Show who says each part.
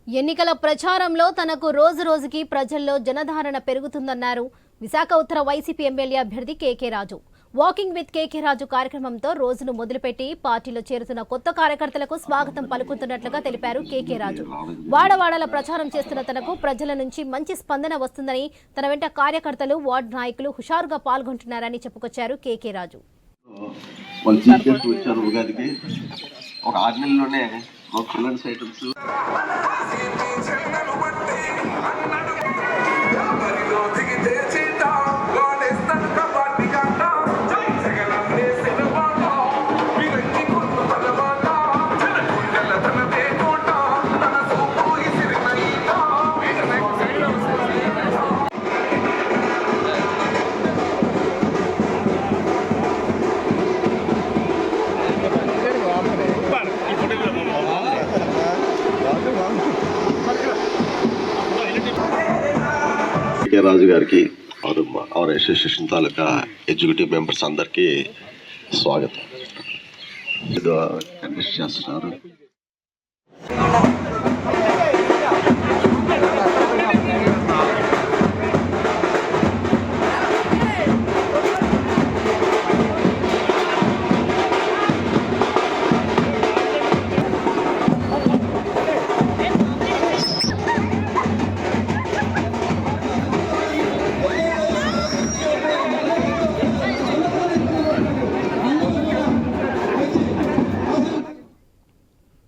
Speaker 1: ఎన్నికల ప్రచారంలో తనకు రోజు రోజుకి ప్రజల్లో జనధారణ పెరుగుతుందన్నారు విశాఖ ఉత్తర వైసీపీ ఎమ్మెల్యే అభ్యర్థి కేకే రాజు. వాకింగ్ విత్ కేకే రాజు కార్యక్రమంతో రోజును మొదలుపెట్టి పార్టీలో చేరుతున్న కొత్త కార్యకర్తలకు స్వాగతం పలుకుతున్నట్లుగా తెలిపారు కేకే రాజు. వాడవాడల ప్రచారం చేస్తున్న తనకు ప్రజల నుంచి మంచి స్పందన వస్తుందని, తన వెంట కార్యకర్తలు, వార్డు నాయకులు హుషారుగా పాల్గొంటున్నారని చెప్పుకొచ్చారు కేకే రాజు.
Speaker 2: ఒక 6 నెలల్లోనే మా ఫినాన్స్ ఐటమ్స్ రాజు గారికి और అసోసియేషన్ తాలూకా ఎగ్జిక్యూటివ్ మెంబర్స్ అందరికీ స్వాగతం. చేస్తున్నారు.